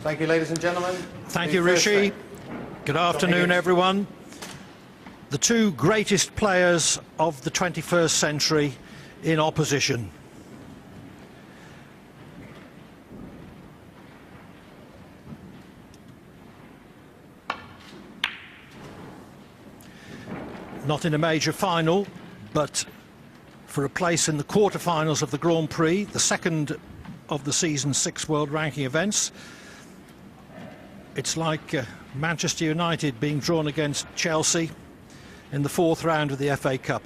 Thank you, ladies and gentlemen. Thank you, Rishi. Good afternoon, everyone. The two greatest players of the 21st century in opposition. Not in a major final, but for a place in the quarterfinals of the Grand Prix, the second of the season's 6 world ranking events. It's like Manchester United being drawn against Chelsea in the 4th round of the FA Cup.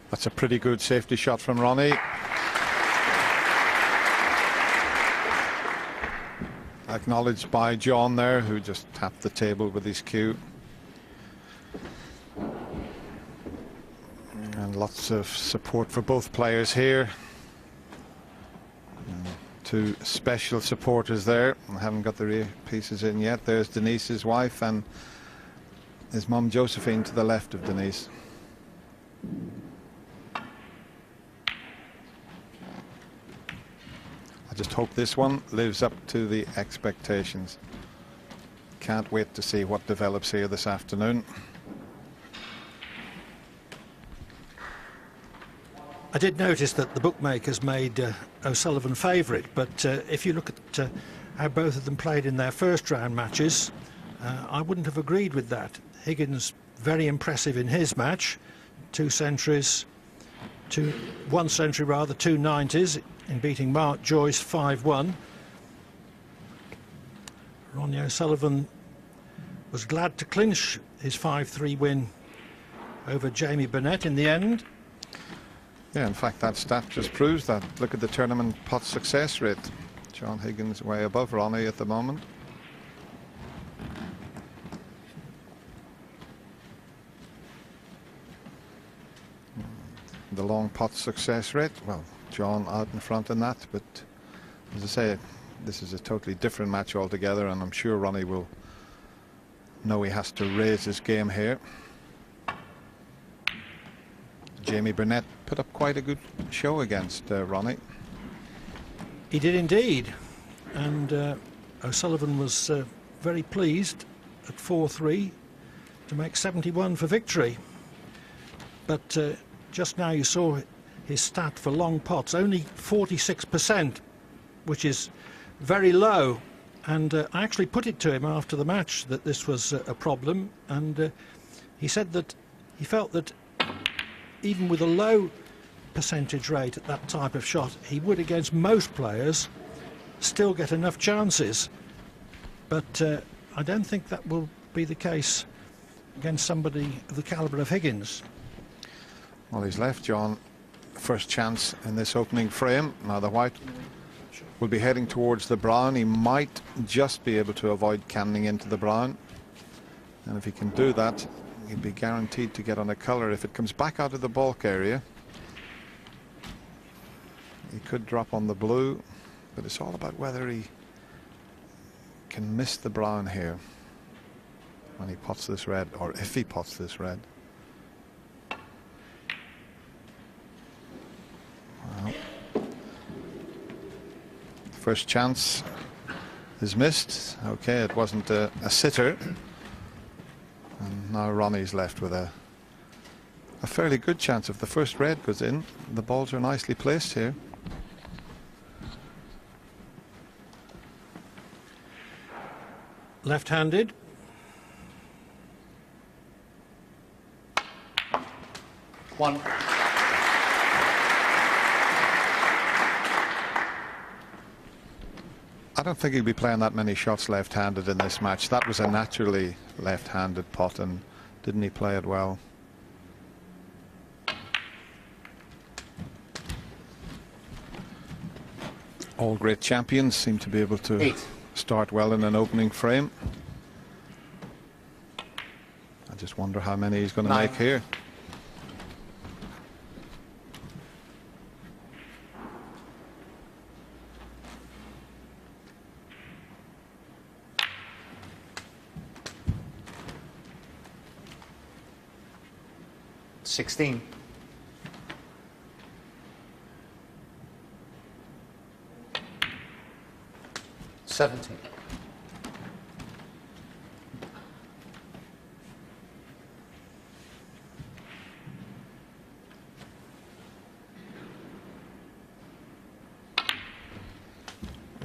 That's a pretty good safety shot from Ronnie. Acknowledged by John there, who just tapped the table with his cue. And lots of support for both players here. Two special supporters there. I haven't got the pieces in yet. There's Denise's wife and his mum Josephine to the left of Denise. I just hope this one lives up to the expectations. Can't wait to see what develops here this afternoon. I did notice that the bookmakers made O'Sullivan favourite, but if you look at how both of them played in their first round matches, I wouldn't have agreed with that. Higgins very impressive in his match, 2 centuries, 1 century rather, 2 90s in beating Mark Joyce 5-1. Ronnie O'Sullivan was glad to clinch his 5-3 win over Jamie Burnett in the end. Yeah, in fact, that stat just proves that. Look at the tournament pot success rate. John Higgins way above Ronnie at the moment. The long pot success rate, well, John out in front in that, but as I say, this is a totally different match altogether, and I'm sure Ronnie will know he has to raise his game here. Jamie Burnett put up quite a good show against Ronnie. He did indeed, and O'Sullivan was very pleased at 4-3 to make 71 for victory. But just now you saw his stat for long pots, only 46%, which is very low. And I actually put it to him after the match that this was a problem, and he said that he felt that even with a low percentage rate at that type of shot, he would, against most players, still get enough chances. But I don't think that will be the case against somebody of the calibre of Higgins. Well, he's left John first chance in this opening frame. Now the white will be heading towards the brown. He might just be able to avoid cannoning into the brown, and if he can do that, he'd be guaranteed to get on a colour. If it comes back out of the balk area, he could drop on the blue, but it's all about whether he can miss the brown here when he pots this red, or if he pots this red. Well, first chance is missed. Okay, it wasn't a sitter. And now Ronnie's left with a fairly good chance. If the first red goes in, the balls are nicely placed here. Left-handed. One. I don't think he'll be playing that many shots left-handed in this match. That was a naturally left-handed pot, and didn't he play it well? All great champions seem to be able to start well in an opening frame. I just wonder how many he's going to make here. 16. 17.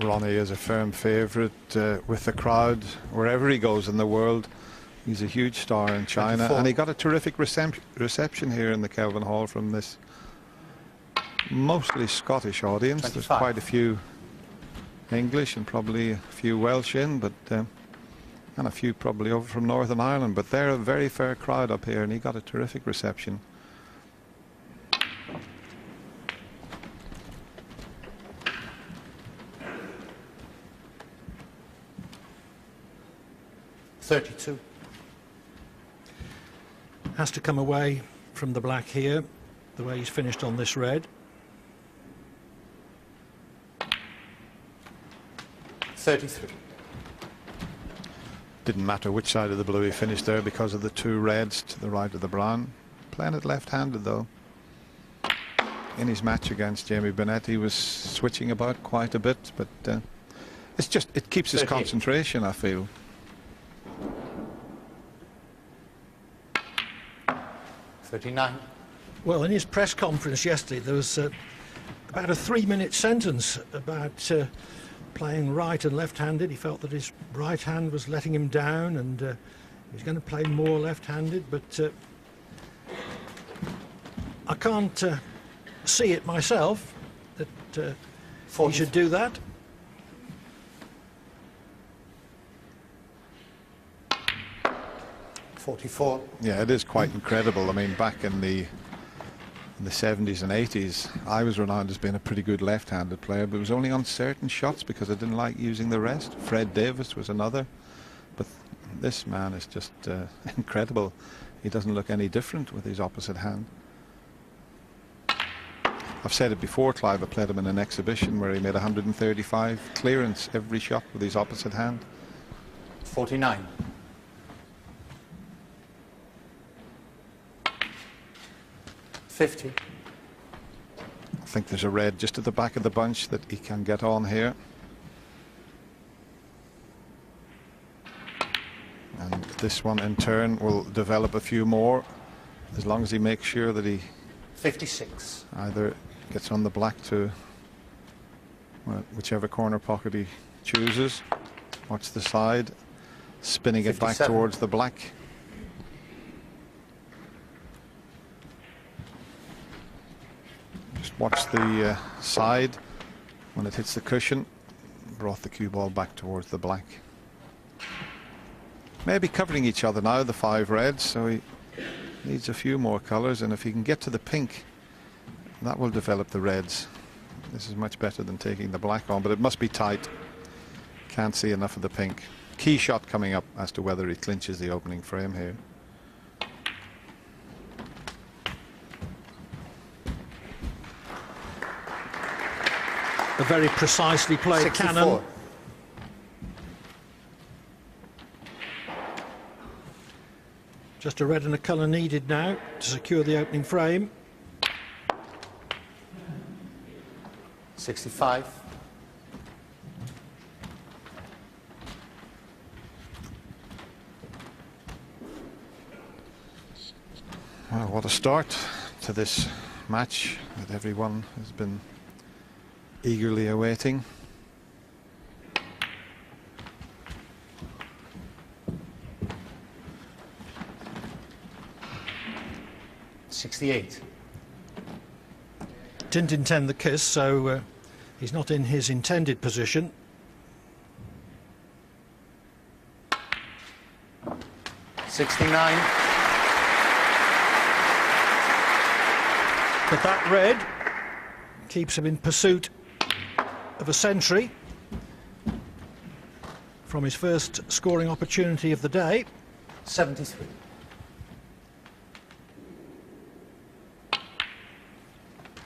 Ronnie is a firm favourite with the crowd wherever he goes in the world. He's a huge star in China, 24. and he got a terrific reception here in the Kelvin Hall from this mostly Scottish audience. 25. There's quite a few English and probably a few Welsh in, but and a few probably over from Northern Ireland, but they're a very fair crowd up here, and he got a terrific reception. $32. Has to come away from the black here, the way he's finished on this red. 33. Didn't matter which side of the blue he finished there because of the two reds to the right of the brown. Playing it left-handed though. In his match against Jamie Burnett, he was switching about quite a bit, but it's just, it keeps his 38. concentration, I feel. 39. Well, in his press conference yesterday, there was about a 3-minute sentence about playing right and left-handed. He felt that his right hand was letting him down, and he was going to play more left-handed, but I can't see it myself that he should do that. 44. Yeah, it is quite incredible. I mean, back in the 70s and 80s, I was renowned as being a pretty good left-handed player, but it was only on certain shots because I didn't like using the rest. Fred Davis was another, but this man is just incredible. He doesn't look any different with his opposite hand. I've said it before, Clive. I played him in an exhibition where he made 135 clearance every shot with his opposite hand. 49. 50. I think there's a red just at the back of the bunch that he can get on here. And this one in turn will develop a few more as long as he makes sure that he 56. either gets on the black to whichever corner pocket he chooses. Watch the side, spinning it back 57. towards the black. Just watch the side when it hits the cushion. Brought the cue ball back towards the black. Maybe covering each other now, the 5 reds, so he needs a few more colours, and if he can get to the pink, that will develop the reds. This is much better than taking the black on, but it must be tight. Can't see enough of the pink. Key shot coming up as to whether he clinches the opening frame here. A very precisely played 64. cannon. Just a red and a colour needed now to secure the opening frame. 65. Well, what a start to this match that everyone has been eagerly awaiting. $68. Didn't intend the kiss, so he's not in his intended position. $69. But that red keeps him in pursuit of a century from his first scoring opportunity of the day. 73.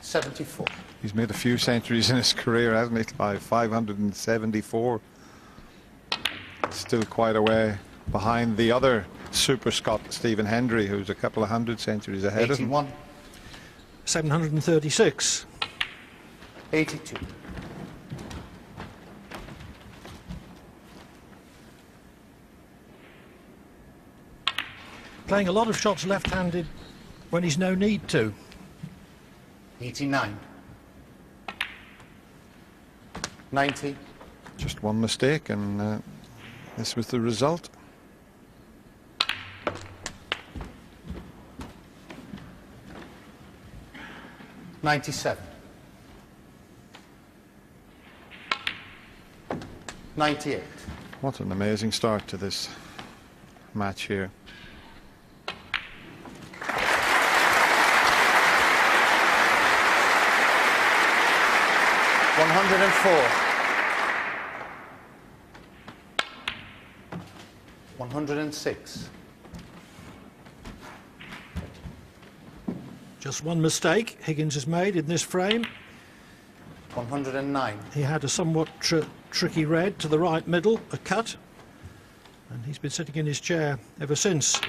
$74. He's made a few centuries in his career, hasn't he? By 574. Still quite a way behind the other super Scot Stephen Hendry, who's a couple of 100 centuries ahead of him. 81. 736. 82. Playing a lot of shots left-handed when he's no need to. 89. 90. Just one mistake, and this was the result. 97. 98. What an amazing start to this match here. 104. 106. Just one mistake Higgins has made in this frame. 109. He had a somewhat tricky red to the right middle, a cut, and he's been sitting in his chair ever since.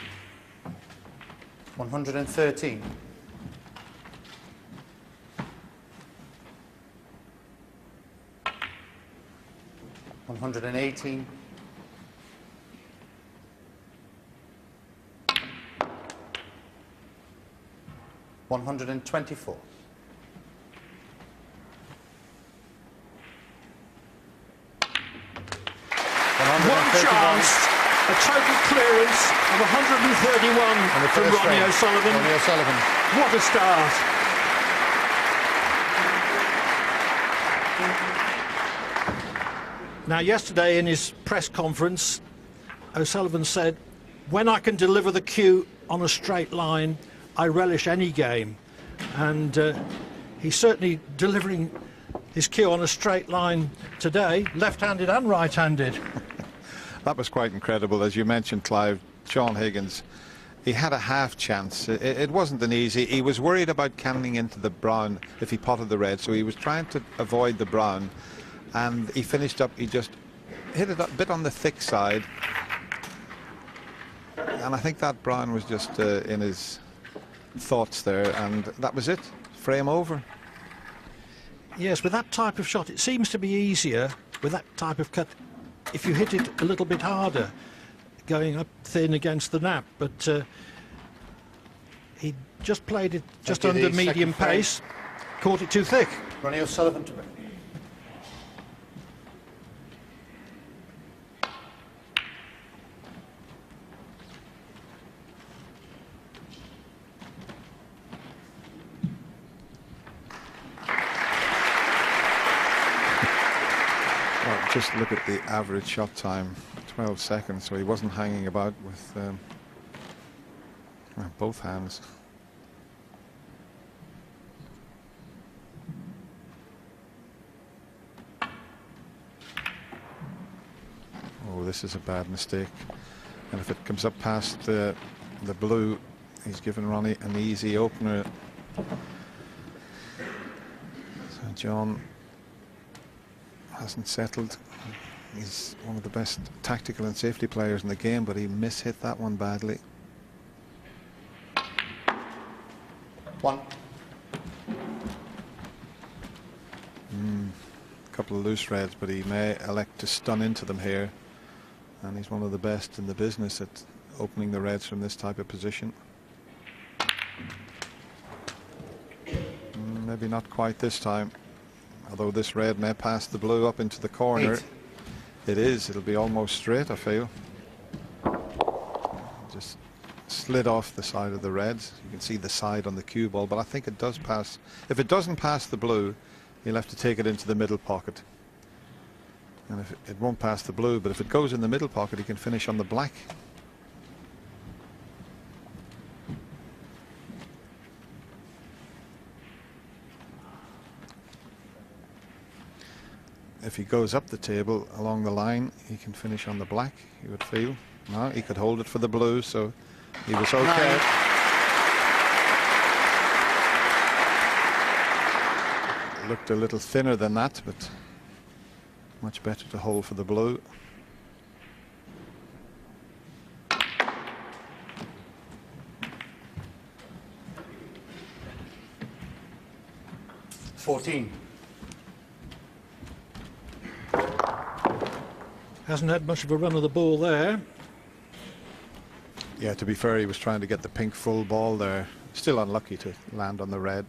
113. 118. 124. 1 chance, a total clearance of 131 from Ronnie O'Sullivan. Ronnie O'Sullivan. What a start. Now, yesterday in his press conference, O'Sullivan said, "When I can deliver the cue on a straight line, I relish any game." And he's certainly delivering his cue on a straight line today, left-handed and right-handed. That was quite incredible. As you mentioned, Clive, John Higgins, he had a half chance. It wasn't an easy. He was worried about canning into the brown if he potted the red, so he was trying to avoid the brown. And he finished up, he just hit it a bit on the thick side. And I think that brown was just in his thoughts there, and that was it. Frame over. Yes, with that type of shot, it seems to be easier with that type of cut if you hit it a little bit harder, going up thin against the nap. But he just played it just under medium pace, caught it too thick. Ronnie O'Sullivan to break. Just look at the average shot time, 12 seconds, so he wasn't hanging about with both hands. Oh, this is a bad mistake. And if it comes up past the blue, he's given Ronnie an easy opener. So John hasn't settled. He's one of the best tactical and safety players in the game, but he mishit that one badly. 1. Couple of loose reds, but he may elect to stun into them here, and he's one of the best in the business at opening the reds from this type of position. Maybe not quite this time, although this red may pass the blue up into the corner. 8. It is. It'll be almost straight, I feel. Just slid off the side of the reds. You can see the side on the cue ball, but I think it does pass. If it doesn't pass the blue, you'll have to take it into the middle pocket. And if it won't pass the blue, but if it goes in the middle pocket, he can finish on the black. If he goes up the table along the line, he can finish on the black, you would feel. No, he could hold it for the blue, so he was okay. 9. Looked a little thinner than that, but much better to hold for the blue. 14. Hasn't had much of a run of the ball there. Yeah, to be fair, he was trying to get the pink full ball there. Still unlucky to land on the red.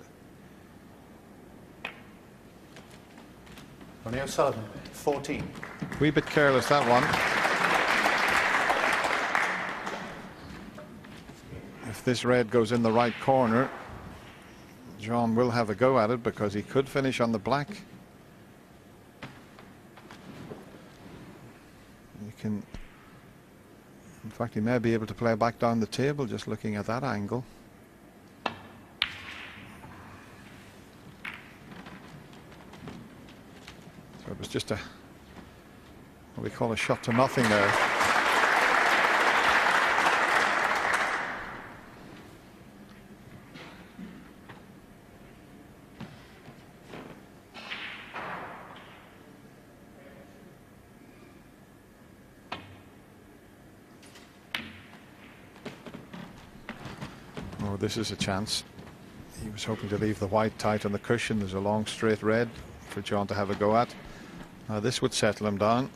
Ronnie O'Sullivan, 14. Wee bit careless, that one. If this red goes in the right corner, John will have a go at it because he could finish on the black. You can, in fact, he may be able to play back down the table just looking at that angle. So it was just a, what we call a shot to nothing there. Oh, this is a chance. He was hoping to leave the white tight on the cushion. There's a long straight red for John to have a go at. Now this would settle him down.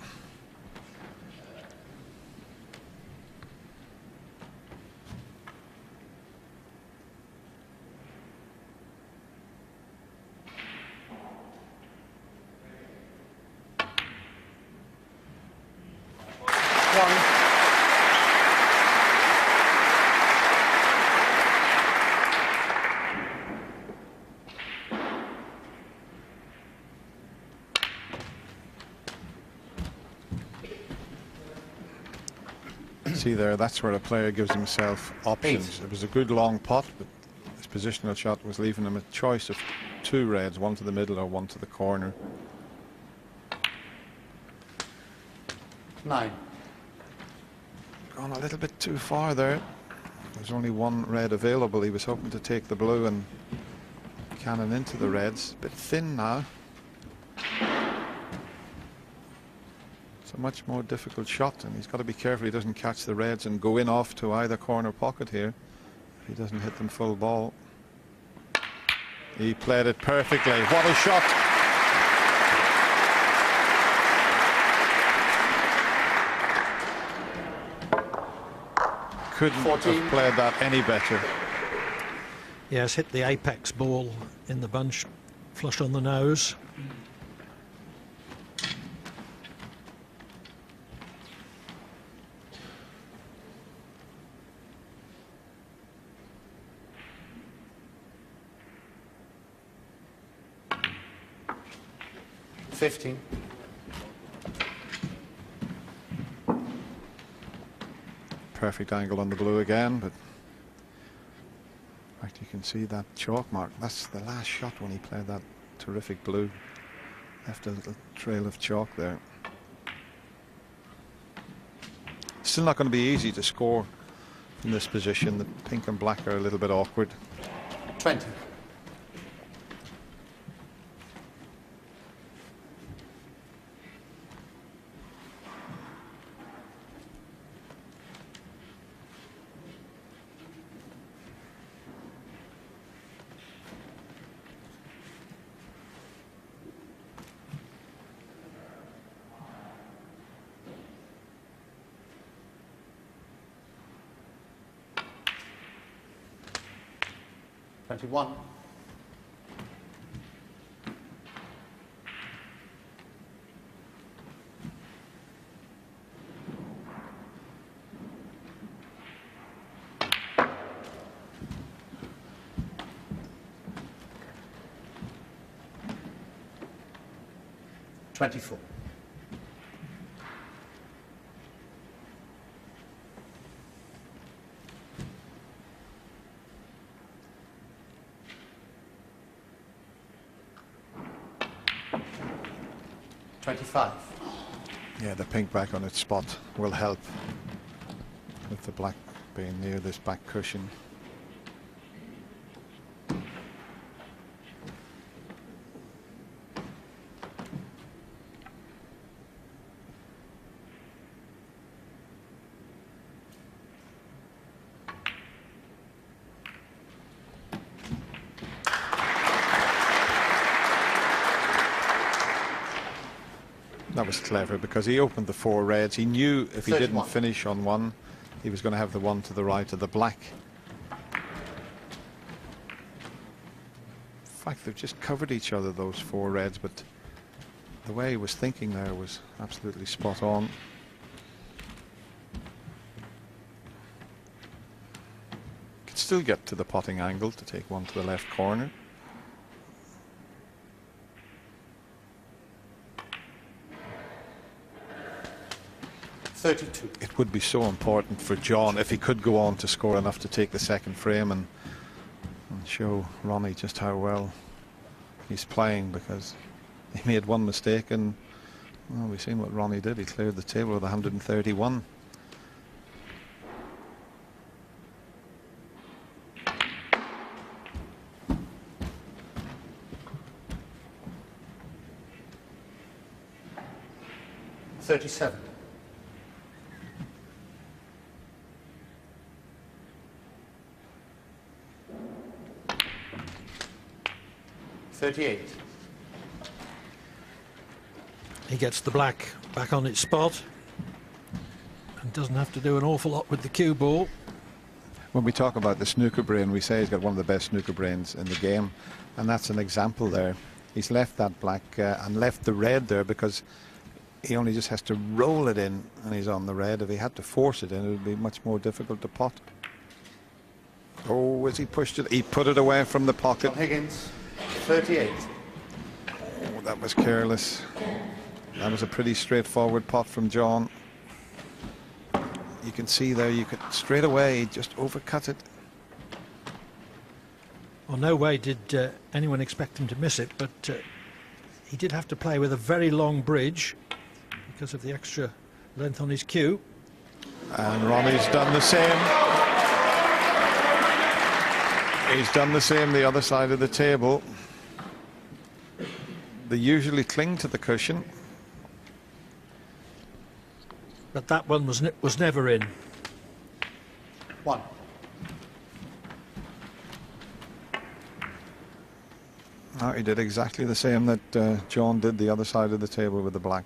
See there, that's where a player gives himself options. 8. It was a good long pot, but his positional shot was leaving him a choice of 2 reds, one to the middle or one to the corner. 9. Gone a little bit too far there. There's only 1 red available. He was hoping to take the blue and cannon into the reds. A bit thin now. It's a much more difficult shot, and he's got to be careful he doesn't catch the reds and go in off to either corner pocket here if he doesn't hit them full ball. He played it perfectly. What a shot! Couldn't 14. have played that any better. Yes, hit the apex ball in the bunch, flush on the nose. $15. Perfect angle on the blue again, but in fact you can see that chalk mark. That's the last shot when he played that terrific blue. Left a little trail of chalk there. Still not going to be easy to score from this position. The pink and black are a little bit awkward. 20. $21. $24. $25. Yeah, the pink back on its spot will help with the black being near this back cushion. That was clever because he opened the 4 reds. He knew if he 31. didn't finish on one, he was going to have the one to the right of the black. In fact, they've just covered each other, those 4 reds, but the way he was thinking there was absolutely spot on. Could still get to the potting angle to take one to the left corner. It would be so important for John if he could go on to score enough to take the second frame and show Ronnie just how well he's playing, because he made one mistake and, well, we've seen what Ronnie did. He cleared the table with 131. $37. 38. He gets the black back on its spot and doesn't have to do an awful lot with the cue ball. When we talk about the snooker brain, we say he's got one of the best snooker brains in the game, and that's an example there. He's left that black and left the red there because he only just has to roll it in and he's on the red. If he had to force it in, it would be much more difficult to pot. Oh, as he pushed it, he put it away from the pocket. Higgins, 38. Oh, that was careless. That was a pretty straightforward pot from John. You can see there, you could straight away just overcut it. Well, no way did anyone expect him to miss it, but he did have to play with a very long bridge because of the extra length on his cue. And Ronnie's done the same. He's done the same the other side of the table. They usually cling to the cushion. But that one was never in. 1. No, he did exactly the same that John did the other side of the table with the black.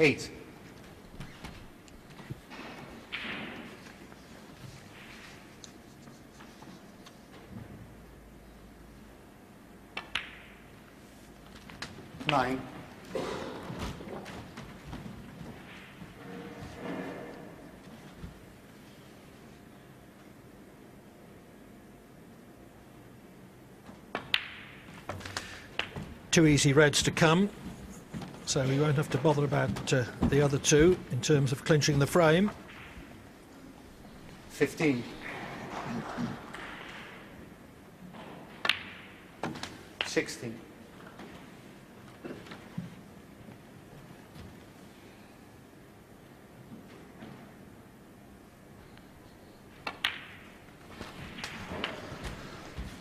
$8. $9. Two easy reds to come, so we won't have to bother about the other two in terms of clinching the frame. 15. 16.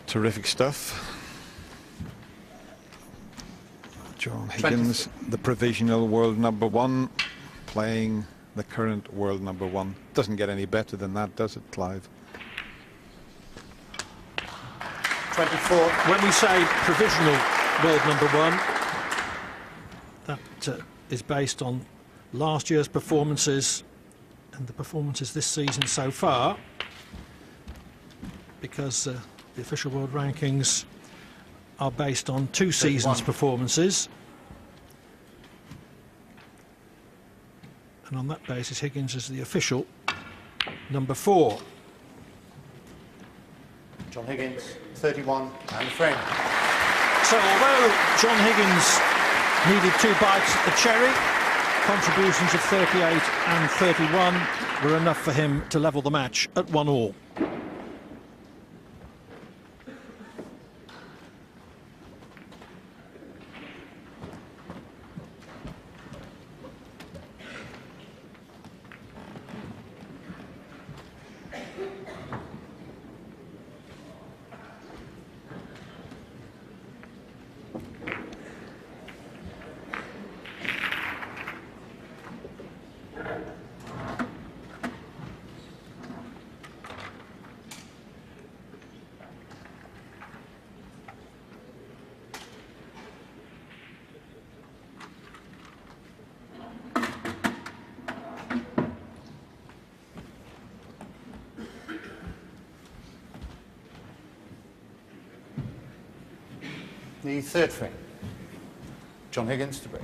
Terrific stuff. John Higgins, the provisional world #1, playing the current world #1. Doesn't get any better than that, does it, Clive? 24. When we say provisional world #1, that is based on last year's performances and the performances this season so far, because the official world rankings are based on 2 seasons' performances. And on that basis, Higgins is the official #4. John Higgins, 31 and frame. So although John Higgins needed 2 bites at the cherry, contributions of 38 and 31 were enough for him to level the match at 1-all. The third frame. John Higgins to break.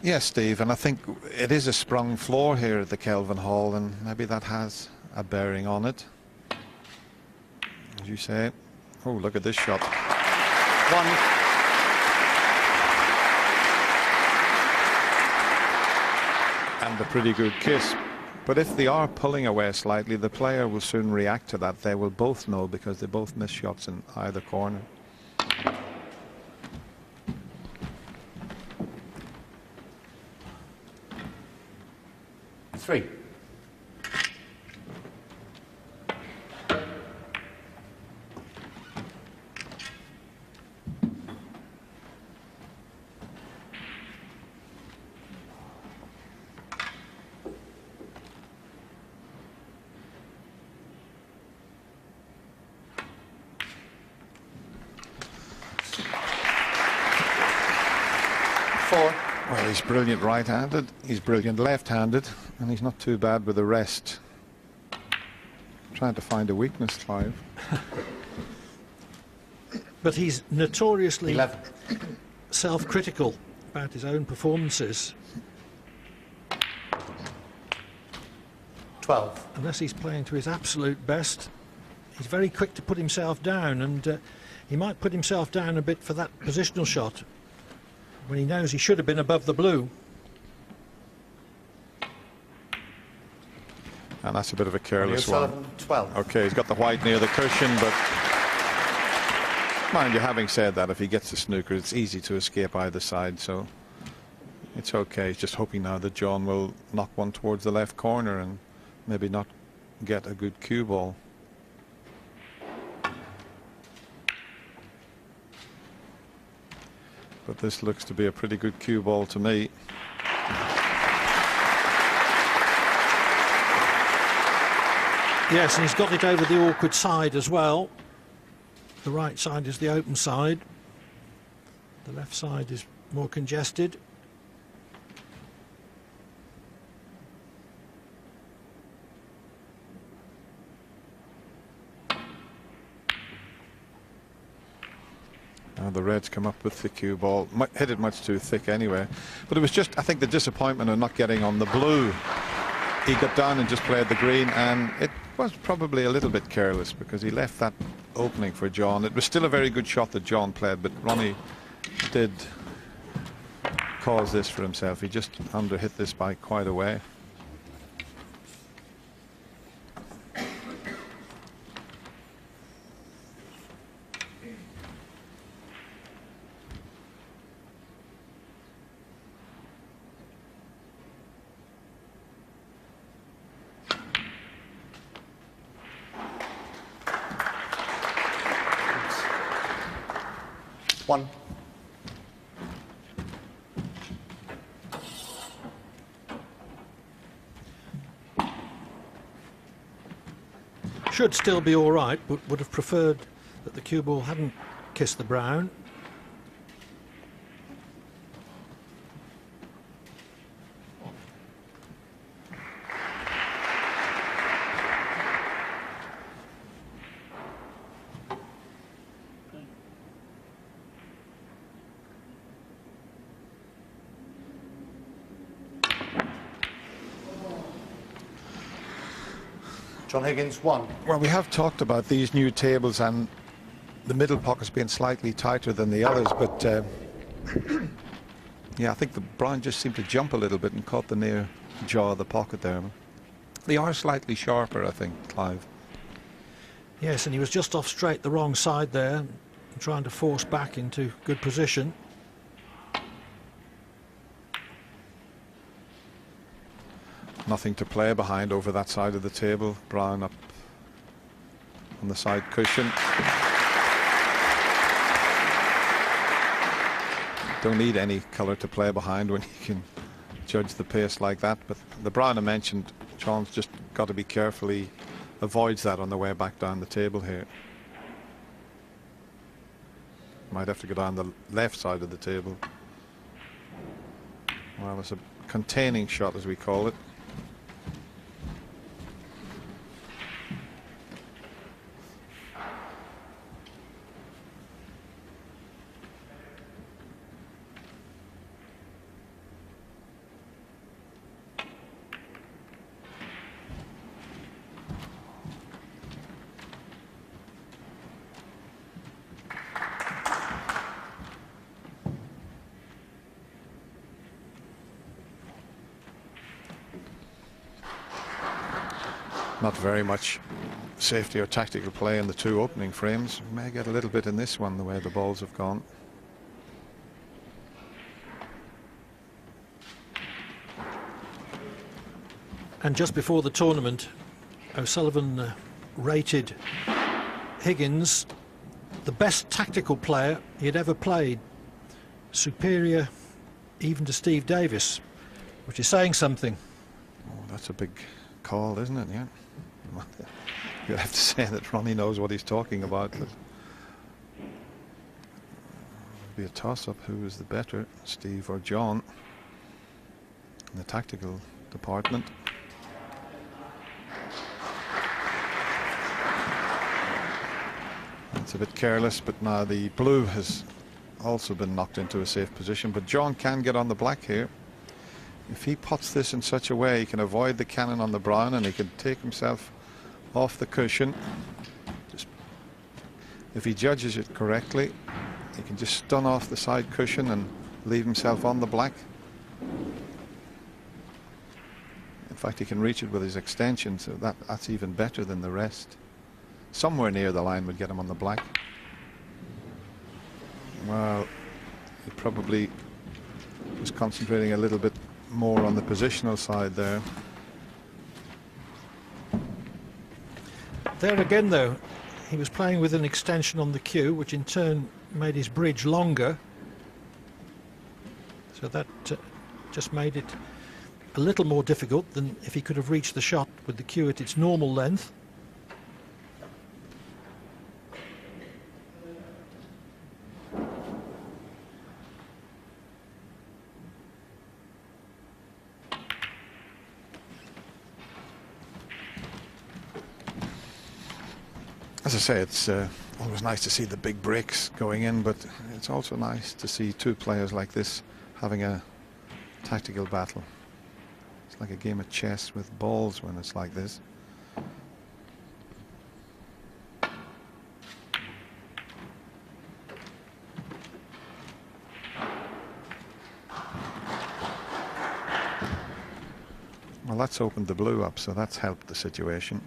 Yes, Steve, and I think it is a sprung floor here at the Kelvin Hall, and maybe that has a bearing on it. As you say. Oh, look at this shot. One. And a pretty good kiss. But if they are pulling away slightly, the player will soon react to that. They will both know because they both miss shots in either corner. Three. Four. Well, he's brilliant right-handed, he's brilliant left-handed, and he's not too bad with the rest. Trying to find a weakness, Clive. But he's notoriously 11. self-critical about his own performances. 12. Unless he's playing to his absolute best, he's very quick to put himself down, and he might put himself down a bit for that positional shot when he knows he should have been above the blue. And that's a bit of a careless one. O'Sullivan, 12. Okay, he's got the white near the cushion, but mind you, having said that, if he gets the snooker, it's easy to escape either side, so it's okay. He's just hoping now that John will knock one towards the left corner and maybe not get a good cue ball. But this looks to be a pretty good cue ball to me. Yes, and he's got it over the awkward side as well. The right side is the open side. The left side is more congested. The Reds come up with the cue ball, hit it much too thick anyway. But it was just, I think, the disappointment of not getting on the blue. He got down and just played the green, and it was probably a little bit careless because he left that opening for John. It was still a very good shot that John played, but Ronnie did cause this for himself. He just underhit this by quite a way. One. Should still be all right, but would have preferred that the cue ball hadn't kissed the brown. John Higgins, 1. Well, we have talked about these new tables and the middle pockets being slightly tighter than the others, but yeah, I think the brown just seemed to jump a little bit and caught the near jaw of the pocket there. They are slightly sharper, I think, Clive. Yes, and he was just off straight the wrong side there, trying to force back into good position. Nothing to play behind over that side of the table. Brown up on the side cushion. Don't need any colour to play behind when you can judge the pace like that. But the brown I mentioned, John's just got to be careful he avoids that on the way back down the table here. Might have to go down the left side of the table. Well, it's a containing shot, as we call it. Not very much safety or tactical play in the two opening frames. We may get a little bit in this one, the way the balls have gone. And just before the tournament, O'Sullivan rated Higgins the best tactical player he had ever played, superior even to Steve Davis, which is saying something. Oh, that's a big call, isn't it? Yeah. You'd have to say that Ronnie knows what he's talking about. But it'll be a toss-up. Who is the better, Steve or John, in the tactical department? It's a bit careless, but now the blue has also been knocked into a safe position. But John can get on the black here. If he puts this in such a way, he can avoid the cannon on the brown, and he can take himself off the cushion. Just, if he judges it correctly, he can just stun off the side cushion and leave himself on the black. In fact, he can reach it with his extension, so that's even better than the rest. Somewhere near the line would get him on the black. Well, he probably was concentrating a little bit more on the positional side there. There again, though, he was playing with an extension on the cue, which in turn made his bridge longer. So that just made it a little more difficult than if he could have reached the shot with the cue at its normal length. As I say, it's always nice to see the big breaks going in, but it's also nice to see two players like this having a tactical battle. It's like a game of chess with balls when it's like this. Well, that's opened the blue up, so that's helped the situation.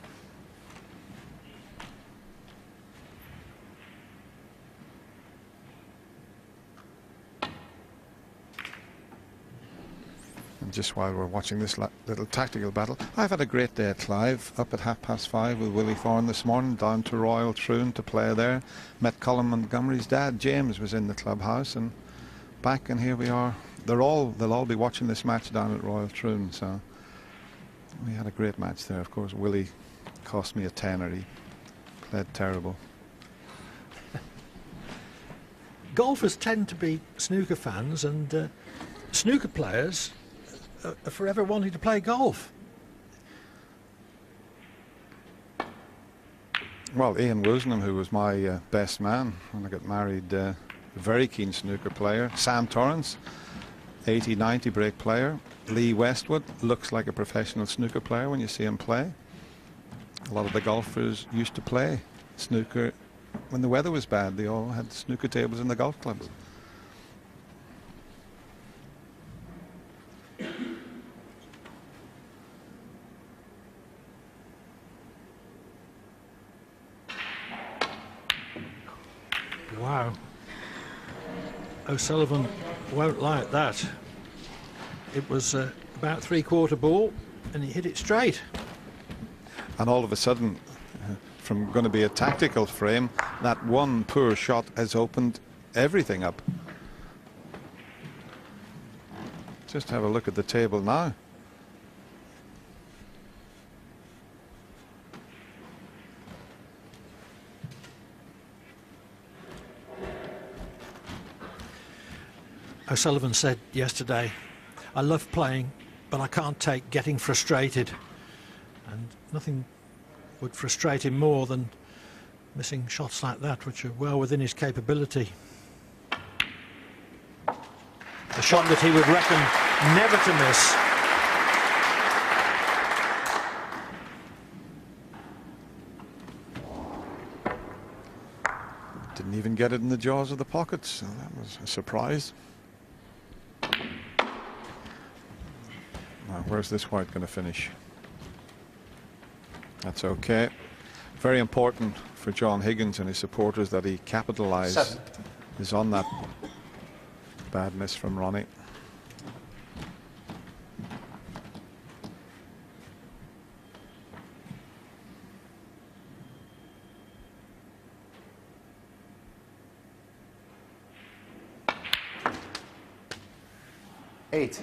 Just while we're watching this little tactical battle, I've had a great day at Clive, up at 5:30 with Willie Thorne this morning, down to Royal Troon to play there. Met Colin Montgomery's dad, James, was in the clubhouse, and back, and here we are. They'll all be watching this match down at Royal Troon, so we had a great match there. Of course, Willie cost me a tenner. He played terrible. Golfers tend to be snooker fans, and snooker players are forever wanting to play golf. Well, Ian Woosnam, who was my best man when I got married, a very keen snooker player. Sam Torrance, 80, 90 break player. Lee Westwood looks like a professional snooker player when you see him play. A lot of the golfers used to play snooker when the weather was bad. They all had snooker tables in the golf clubs. Wow. O'Sullivan won't like that. It was about three-quarter ball, and he hit it straight. And all of a sudden, from going to be a tactical frame, that one poor shot has opened everything up. Just have a look at the table now. O'Sullivan said yesterday, I love playing, but I can't take getting frustrated. And nothing would frustrate him more than missing shots like that, which are well within his capability. A shot that he would reckon never to miss. Didn't even get it in the jaws of the pockets, so that was a surprise. Now, where's this white going to finish? That's okay. Very important for John Higgins and his supporters that he capitalise is on that bad miss from Ronnie. Eight.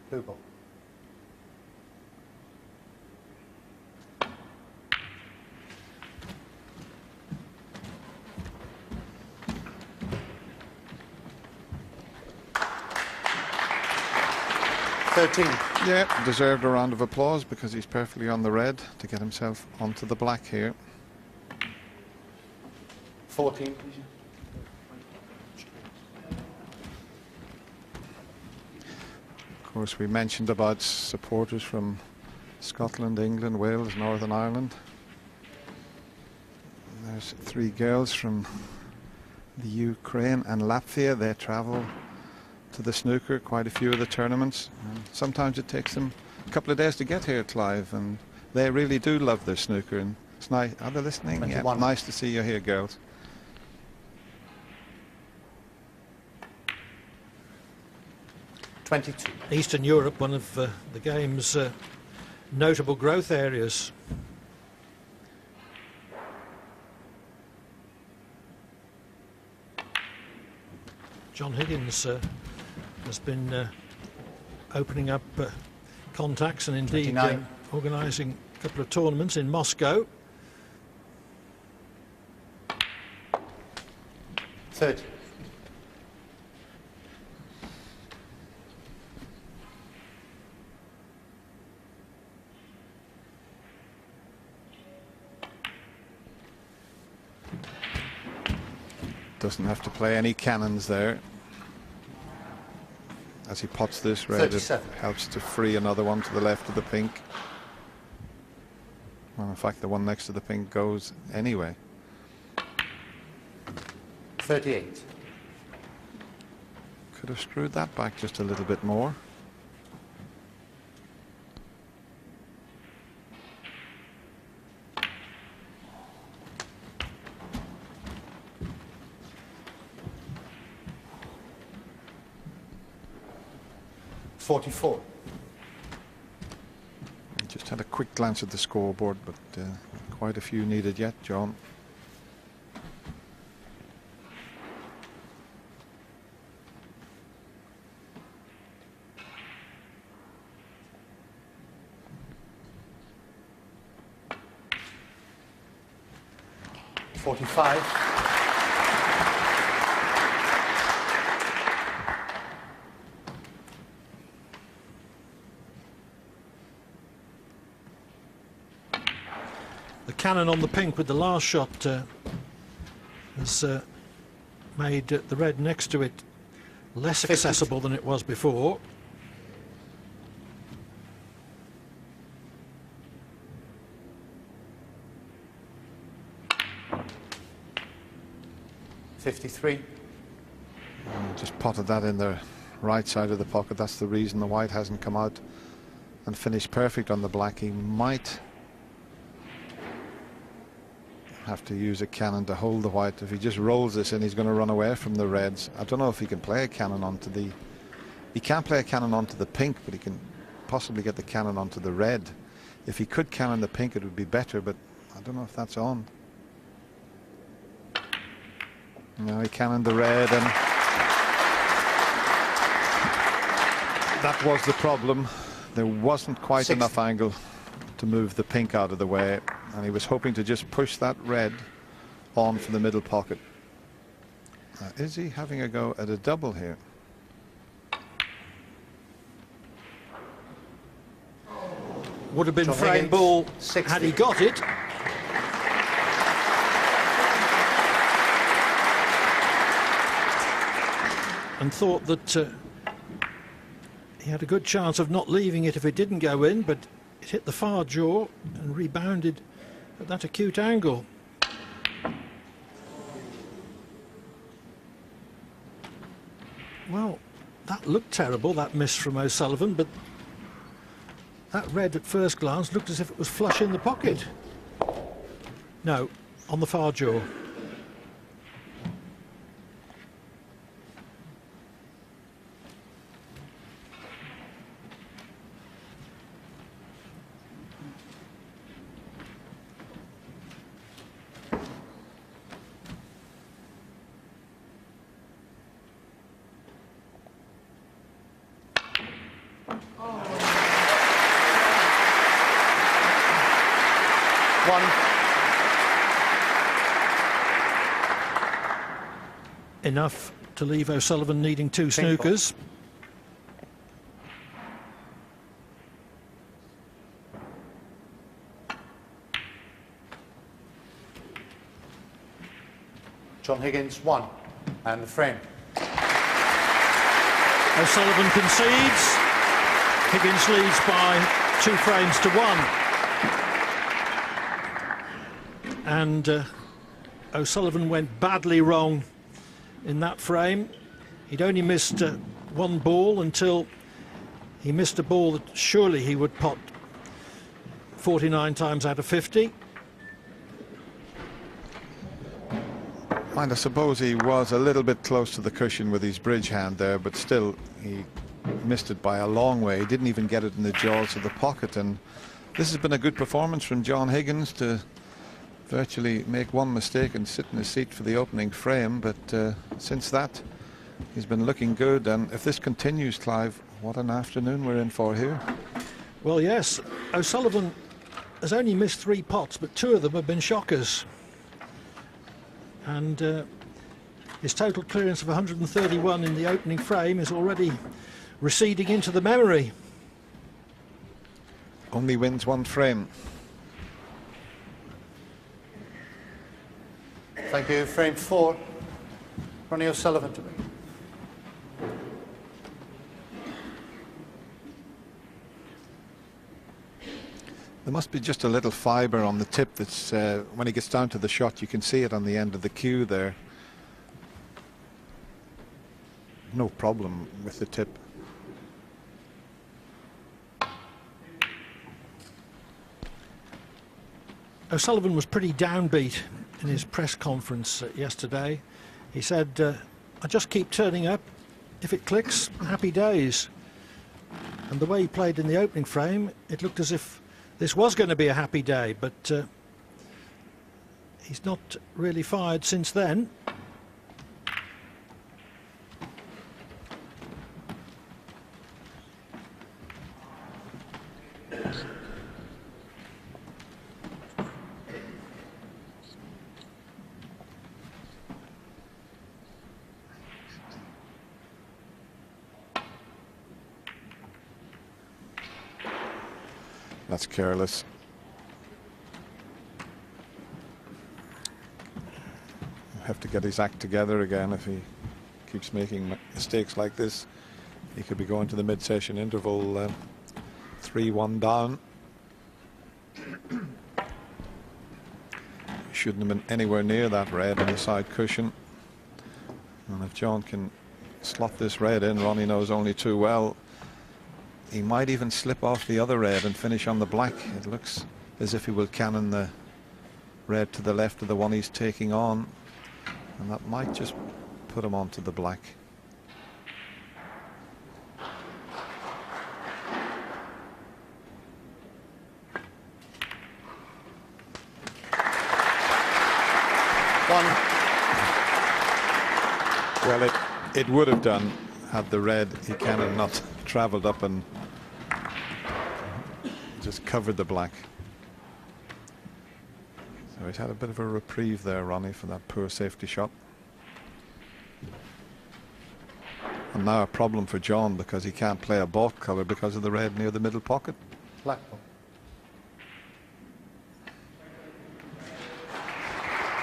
Blue ball. Yeah, deserved a round of applause because he's perfectly on the red to get himself onto the black here. 14. Of course, we mentioned about supporters from Scotland, England, Wales, Northern Ireland. And there's 3 girls from the Ukraine and Latvia. They travel to the snooker, quite a few of the tournaments. And sometimes it takes them a couple of days to get here, Clive, and they really do love their snooker. And it's nice. Are they listening? 21. Yeah, nice to see you here, girls. Eastern Europe, one of the game's notable growth areas. John Higgins has been opening up contacts and indeed organising a couple of tournaments in Moscow. 30. Doesn't have to play any cannons there. As he pots this red, it helps to free another one to the left of the pink. Well, in fact, the one next to the pink goes anyway. 38. Could have screwed that back just a little bit more. .44. Just had a quick glance at the scoreboard, but quite a few needed yet, John. .45. The cannon on the pink with the last shot has made the red next to it less accessible than it was before. .53. Just potted that in the right side of the pocket. That's the reason the white hasn't come out and finished perfect on the black. He might have to use a cannon to hold the white. If he just rolls this in, he's going to run away from the reds. I don't know if he can play a cannon onto the... He can't play a cannon onto the pink, but he can possibly get the cannon onto the red. If he could cannon the pink, it would be better, but I don't know if that's on. Now he cannoned the red, and That was the problem. There wasn't quite 60. enough angle to move the pink out of the way, and he was hoping to just push that red on from the middle pocket. Is he having a go at a double here? Would have been John frame Higgins, ball 60. had he got it. And thought that he had a good chance of not leaving it if it didn't go in, but it hit the far jaw and rebounded at that acute angle. Well, that looked terrible, that miss from O'Sullivan, but that red at first glance looked as if it was flush in the pocket. No, on the far jaw. Enough to leave O'Sullivan needing 2 snookers. John Higgins 1 and the frame. O'Sullivan concedes. Higgins leads by 2 frames to 1. And O'Sullivan went badly wrong in that frame. He'd only missed 1 ball until he missed a ball that surely he would pot 49 times out of 50. And I suppose he was a little bit close to the cushion with his bridge hand there, but still he missed it by a long way. He didn't even get it in the jaws of the pocket, and this has been a good performance from John Higgins to virtually make 1 mistake and sit in his seat for the opening frame, but since that he's been looking good, and if this continues, Clive, what an afternoon we're in for here. Well, yes, O'Sullivan has only missed 3 pots, but 2 of them have been shockers, and his total clearance of 131 in the opening frame is already receding into the memory. Only wins 1 frame. Thank you. Frame 4. Ronnie O'Sullivan to me. There must be just a little fibre on the tip that's, when he gets down to the shot, you can see it on the end of the cue there. No problem with the tip. O'Sullivan was pretty downbeat in his press conference yesterday. He said, I just keep turning up. If it clicks, happy days. And the way he played in the opening frame, it looked as if this was going to be a happy day, but he's not really fired since then. That's careless. He'll have to get his act together again if he keeps making mistakes like this. He could be going to the mid-session interval 3-1 down. Shouldn't have been anywhere near that red on the side cushion. And if John can slot this red in, Ronnie knows only too well, he might even slip off the other red and finish on the black. It looks as if he will cannon the red to the left of the one he's taking on, and that might just put him onto the black. One. Well, it would have done had the red, he kind of not travelled up and just covered the black. So he's had a bit of a reprieve there, Ronnie, for that poor safety shot. And now a problem for John, because he can't play a baulk colour because of the red near the middle pocket. Black ball.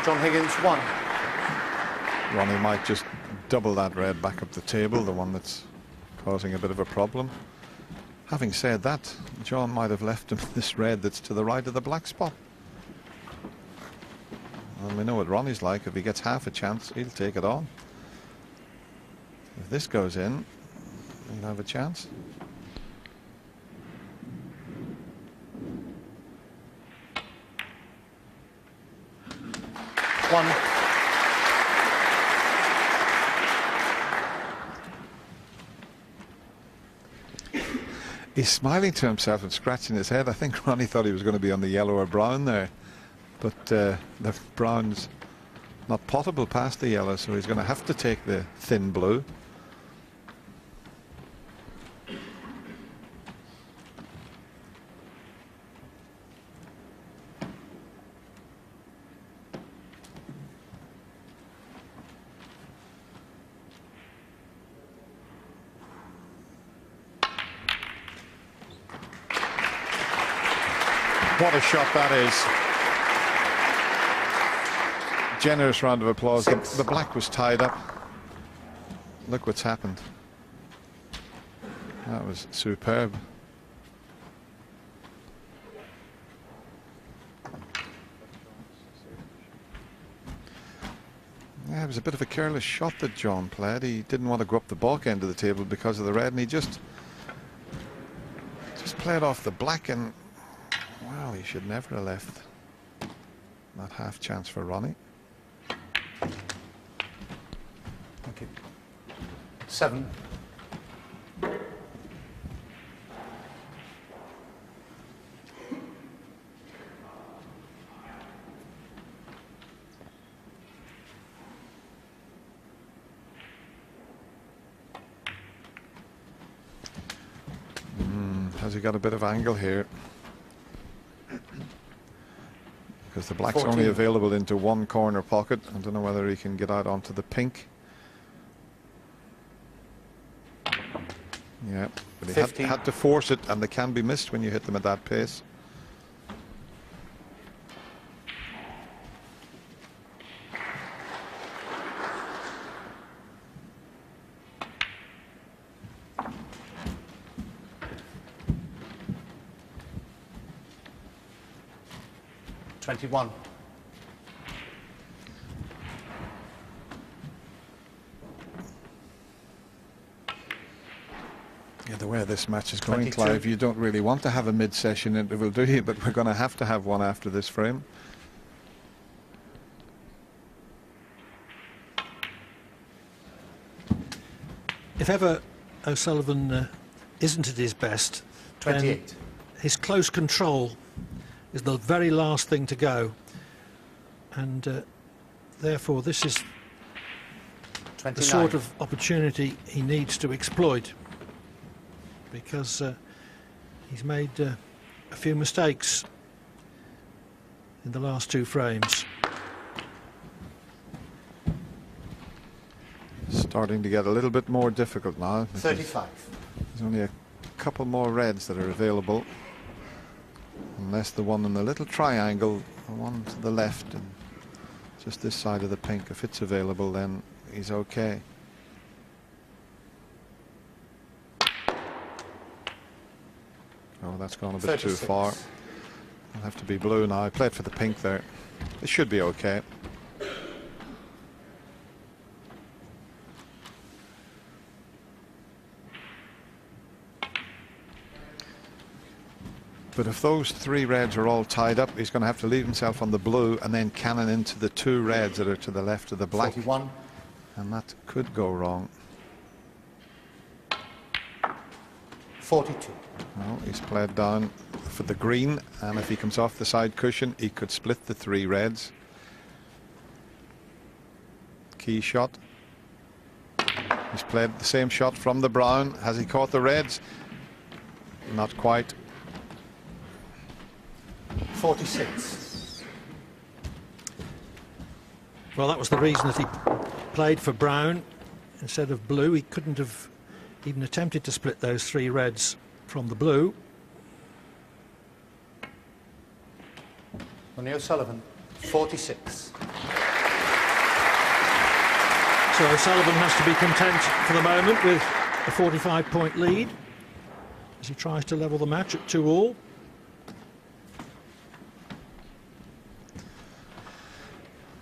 John Higgins 1. Ronnie might just double that red back up the table, the one that's causing a bit of a problem. Having said that, John might have left him this red that's to the right of the black spot. And we know what Ronnie's like. If he gets half a chance, he'll take it on. If this goes in, he'll have a chance. One. He's smiling to himself and scratching his head. I think Ronnie thought he was going to be on the yellow or brown there. But the brown's not potable past the yellow, so he's going to have to take the thin blue. What a shot that is. Generous round of applause. The black was tied up. Look what's happened. That was superb. Yeah, it was a bit of a careless shot that John played. He didn't want to go up the baulk end of the table because of the red, and he just played off the black, and well, he should never have left that half chance for Ronnie. Okay. 7. Has he got a bit of angle here? Because the black's 14. only available into one corner pocket. I don't know whether he can get out onto the pink. Yeah, but he had to force it, and they can be missed when you hit them at that pace. One. Yeah, the way this match is going, 22. Clive, you don't really want to have a mid-session interval, do you? But we're going to have one after this frame. If ever O'Sullivan isn't at his best, 28. His close control is the very last thing to go, and therefore this is 29. the sort of opportunity he needs to exploit, because he's made a few mistakes in the last two frames. Starting to get a little bit more difficult now. 35. There's only a couple more reds that are available, unless the one in the little triangle, the one to the left and just this side of the pink, if it's available, then he's okay. Oh, that's gone a bit 36. too far. I'll have to be blue now. I played for the pink there. It should be okay. But if those three reds are all tied up, he's going to have to leave himself on the blue and then cannon into the two reds that are to the left of the black. 41. And that could go wrong. 42. Well, he's played down for the green, and if he comes off the side cushion, he could split the three reds. Key shot. He's played the same shot from the brown. Has he caught the reds? Not quite. 46. Well, that was the reason that he played for brown instead of blue. He couldn't have even attempted to split those 3 reds from the blue. Ronnie O'Sullivan, 46. So O'Sullivan has to be content for the moment with a 45-point lead as he tries to level the match at 2-all.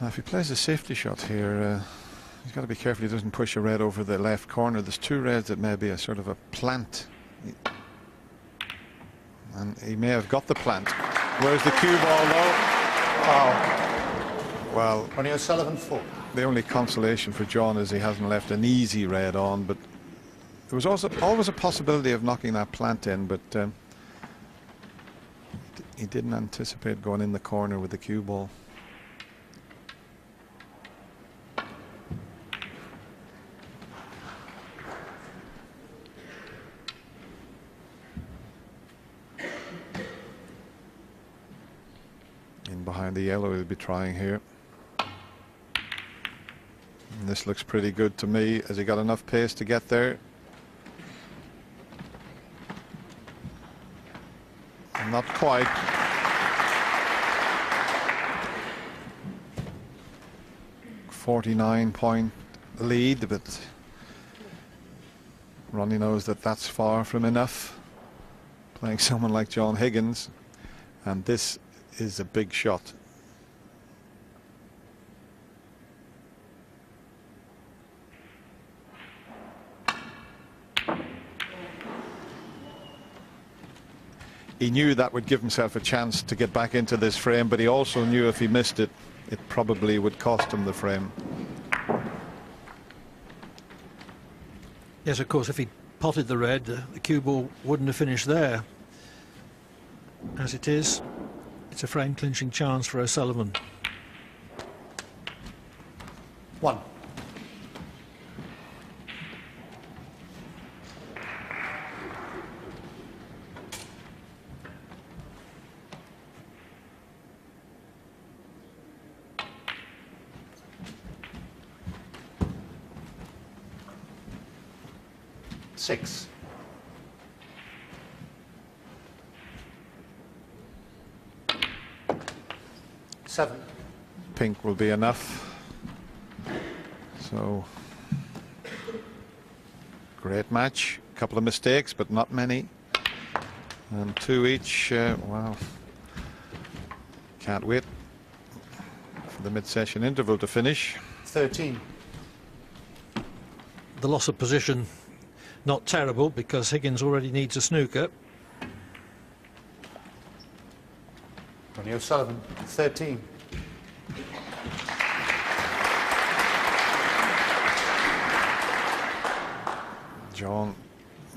Now, if he plays a safety shot here, he's got to be careful he doesn't push a red over the left corner. There's 2 reds that may be a sort of a plant. And he may have got the plant. Where's the cue ball, though? Oh. Well, Ronnie O'Sullivan, 4. the only consolation for John is he hasn't left an easy red on, but there was also always a possibility of knocking that plant in, but he didn't anticipate going in the corner with the cue ball. In behind the yellow, he'll be trying here. And this looks pretty good to me. Has he got enough pace to get there? Not quite. .49 lead, but Ronnie knows that that's far from enough. Playing someone like John Higgins, and this is a big shot. He knew that would give himself a chance to get back into this frame, but he also knew if he missed it, it probably would cost him the frame. Yes, of course, if he potted the red, the cue ball wouldn't have finished there. As it is, it's a frame clinching chance for O'Sullivan. 1. Six. 7. Pink will be enough. So, great match. A couple of mistakes, but not many. And 2 each. Wow. Can't wait for the mid-session interval to finish. 13. The loss of position not terrible because Higgins already needs a snooker. Ronnie O'Sullivan, 13. John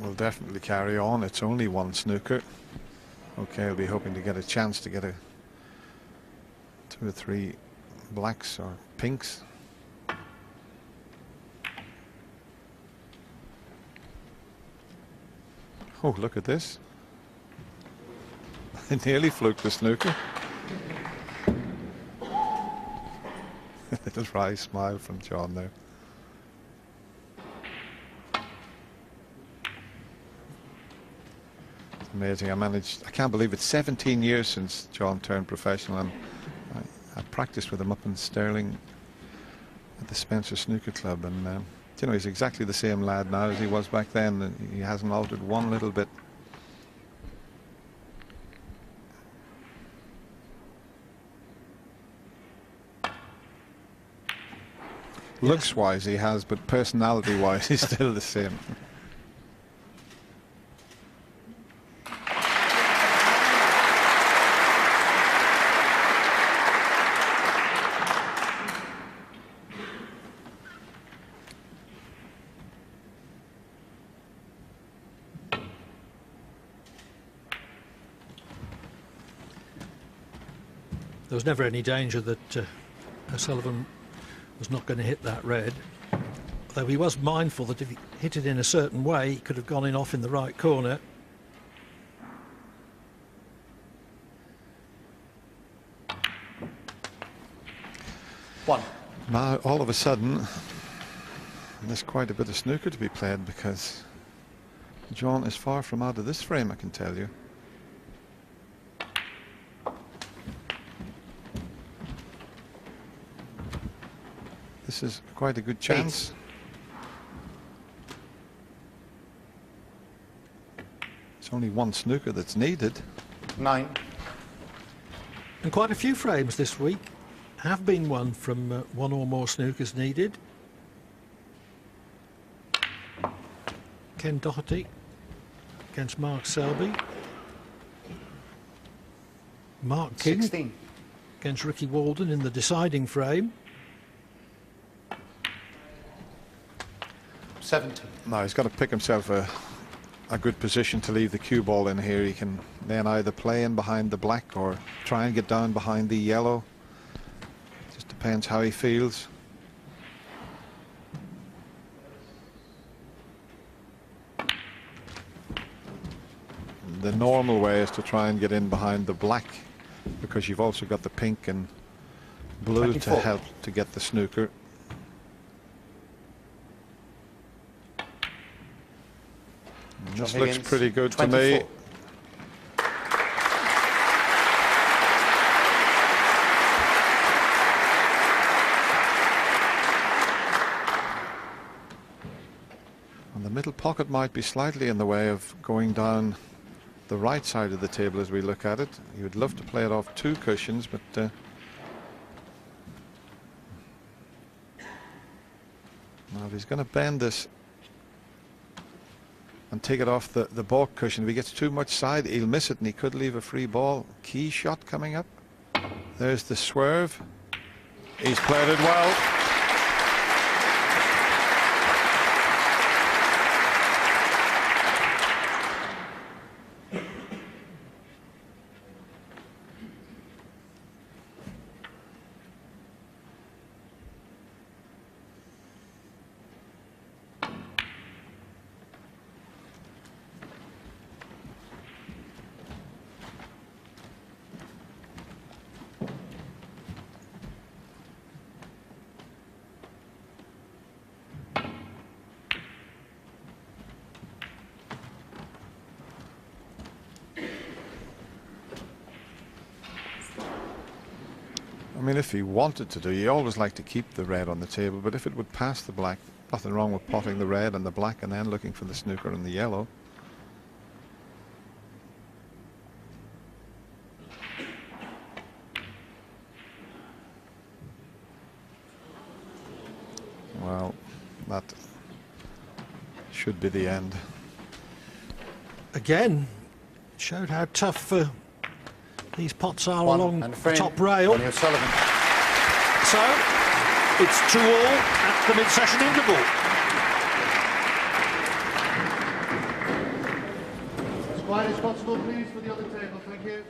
will definitely carry on. It's only 1 snooker. Okay, I'll be hoping to get a chance to get 2 or 3 blacks or pinks. Oh, look at this. I nearly fluked the snooker. Little wry smile from John there. It's amazing. I can't believe it's 17 years since John turned professional, and I practiced with him up in Stirling at the Spencer Snooker Club, and you know, he's exactly the same lad now as he was back then, and he hasn't altered one little bit. Looks-wise he has, but personality-wise he's still the same. There was never any danger that O'Sullivan was not going to hit that red. though he was mindful that if he hit it in a certain way, he could have gone in off in the right corner. One. Now, all of a sudden, there's quite a bit of snooker to be played, because John is far from out of this frame, I can tell you. This is quite a good chance. It's only one snooker that's needed. 9. And quite a few frames this week have been won from one or more snookers needed. Ken Doherty against Mark Selby. Mark King 16. against Ricky Walden in the deciding frame. 17. No, he's got to pick himself a good position to leave the cue ball in here. He can then either play in behind the black or try and get down behind the yellow. Just depends how he feels. The normal way is to try and get in behind the black, because you've also got the pink and blue 24. to help to get the snooker. This looks Higgins, pretty good 24. to me. And the middle pocket might be slightly in the way of going down the right side of the table as we look at it. You would love to play it off 2 cushions, but now if he's going to bend this and take it off the baulk cushion, if he gets too much side, he'll miss it and he could leave a free ball. Key shot coming up. There's the swerve. He's played it well. I mean, if he wanted to do, you always like to keep the red on the table, but if it would pass the black, nothing wrong with potting the red and the black and then looking for the snooker and the yellow. Well, that should be the end. Again, showed how tough these pots are 1 along and the frame, top rail. Ronnie O'Sullivan. So, it's 2-all at the mid-session interval. As quiet as possible, please, for the other table. Thank you.